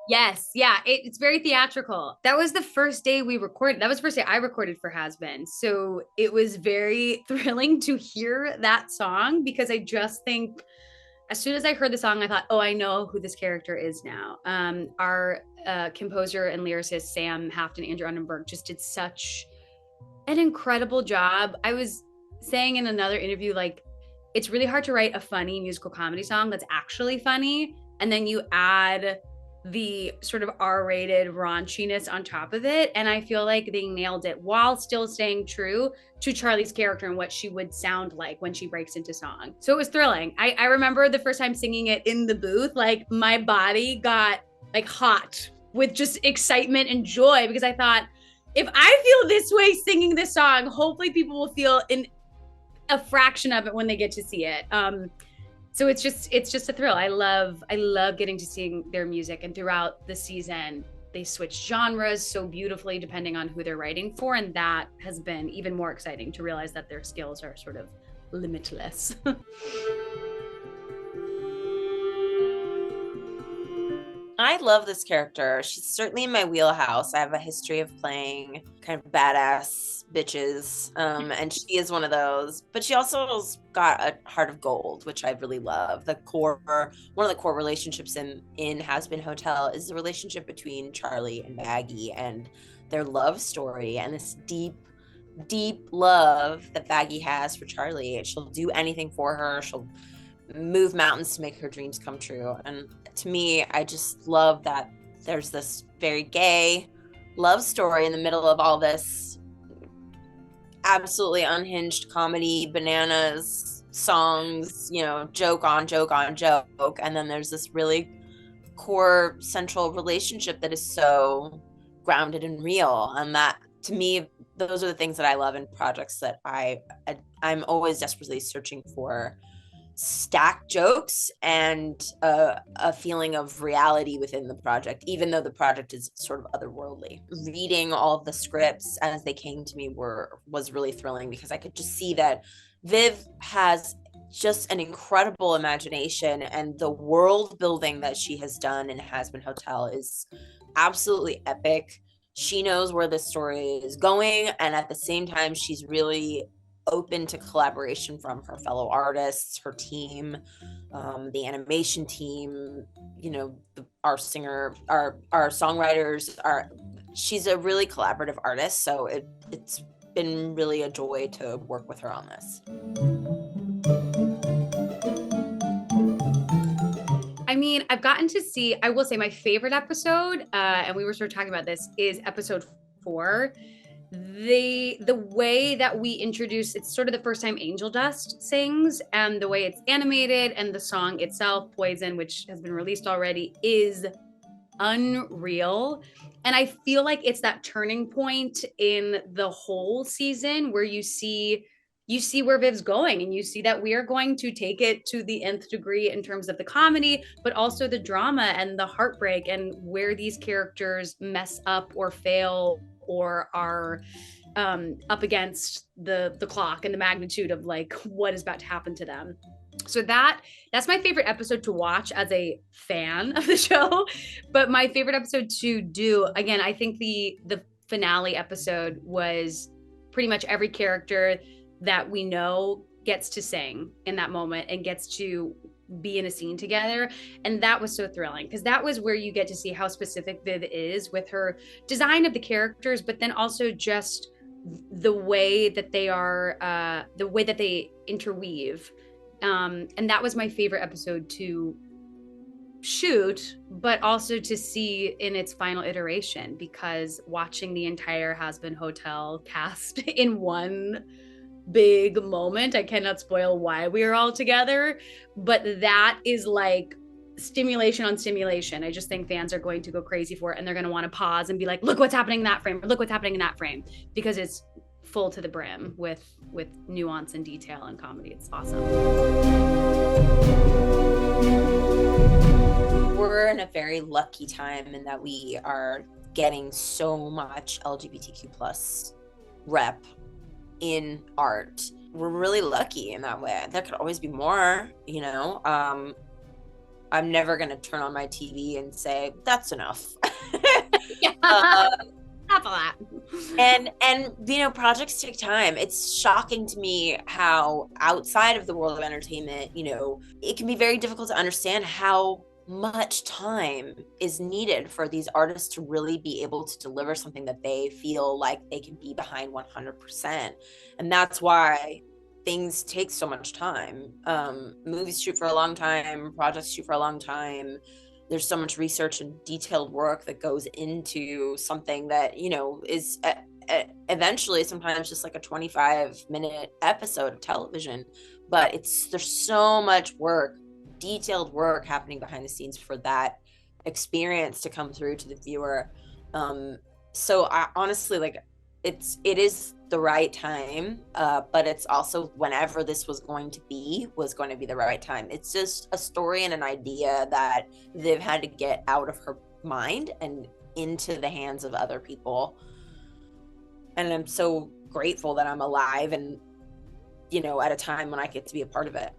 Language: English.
Yes, yeah, it's very theatrical. That was the first day we recorded. That was the first day I recorded for Hazbin. So it was very thrilling to hear that song because I just think as soon as I heard the song, I thought, oh, I know who this character is now. Our composer and lyricist, Sam Haft and Andrew Undenberg, just did such an incredible job. I was saying in another interview, like, it's really hard to write a funny musical comedy song that's actually funny. And then you add the sort of R-rated raunchiness on top of it. And I feel like they nailed it while still staying true to Charlie's character and what she would sound like when she breaks into song. So it was thrilling. I remember the first time singing it in the booth, like my body got like hot with just excitement and joy because I thought, if I feel this way singing this song, hopefully people will feel in a fraction of it when they get to see it. So it's just a thrill. I love getting to sing their music, and throughout the season they switch genres so beautifully depending on who they're writing for, and that has been even more exciting to realize that their skills are sort of limitless. I love this character. She's certainly in my wheelhouse. I have a history of playing kind of badass bitches, and she is one of those. But she also has got a heart of gold, which I really love. One of the core relationships in Hazbin Hotel is the relationship between Charlie and Vaggie and their love story and this deep, deep love that Vaggie has for Charlie. She'll do anything for her. She'll move mountains to make her dreams come true. And to me, I just love that there's this very gay love story in the middle of all this absolutely unhinged comedy, bananas, songs, joke on joke on joke. And then there's this really core central relationship that is so grounded and real. And that, to me, those are the things that I love in projects that I'm always desperately searching for stacked jokes and a feeling of reality within the project, even though the project is sort of otherworldly. Reading all of the scripts as they came to me was really thrilling because I could just see that Viv has just an incredible imagination, and the world building that she has done in Hazbin Hotel is absolutely epic. She knows where this story is going, and at the same time, she's really open to collaboration from her fellow artists, her team, the animation team, our singer, our songwriters. She's a really collaborative artist, so it's been really a joy to work with her on this. I mean, I've gotten to see, I will say my favorite episode, and we were sort of talking about this, is episode 4. The way that we introduce, it's sort of the first time Angel Dust sings, and the way it's animated and the song itself, Poison, which has been released already, is unreal. And I feel like it's that turning point in the whole season where you see where Viv's going, and you see that we are going to take it to the nth degree in terms of the comedy, but also the drama and the heartbreak and where these characters mess up or fail or are up against the clock and the magnitude of like what is about to happen to them. So that's my favorite episode to watch as a fan of the show. But my favorite episode to do, again, I think the finale episode was pretty much every character that we know gets to sing in that moment and gets to be in a scene together. And that was so thrilling because that was where you get to see how specific Viv is with her design of the characters, but then also just the way that they are, the way that they interweave. And that was my favorite episode to shoot, but also to see in its final iteration, because watching the entire Hazbin Hotel cast in one big moment, I cannot spoil why we are all together, but that is like stimulation on stimulation. I just think fans are going to go crazy for it, and they're going to want to pause and be like, look what's happening in that frame, or look what's happening in that frame, because it's full to the brim with nuance and detail and comedy. It's awesome. We're in a very lucky time in that we are getting so much LGBTQ plus rep in art. We're really lucky in that way. There could always be more, I'm never going to turn on my TV and say, that's enough. Half of that. And you know, projects take time. It's shocking to me how outside of the world of entertainment, you know, it can be very difficult to understand how much time is needed for these artists to really be able to deliver something that they feel like they can be behind 100%. And that's why things take so much time. Movies shoot for a long time, projects shoot for a long time. There's so much research and detailed work that goes into something that, you know, is eventually sometimes just like a 25-minute episode of television. But there's so much work, detailed work happening behind the scenes for that experience to come through to the viewer. So I honestly, like, it is the right time, but it's also whenever this was going to be the right time. It's just a story and an idea that they've had to get out of her mind and into the hands of other people. And I'm so grateful that I'm alive and, you know, at a time when I get to be a part of it.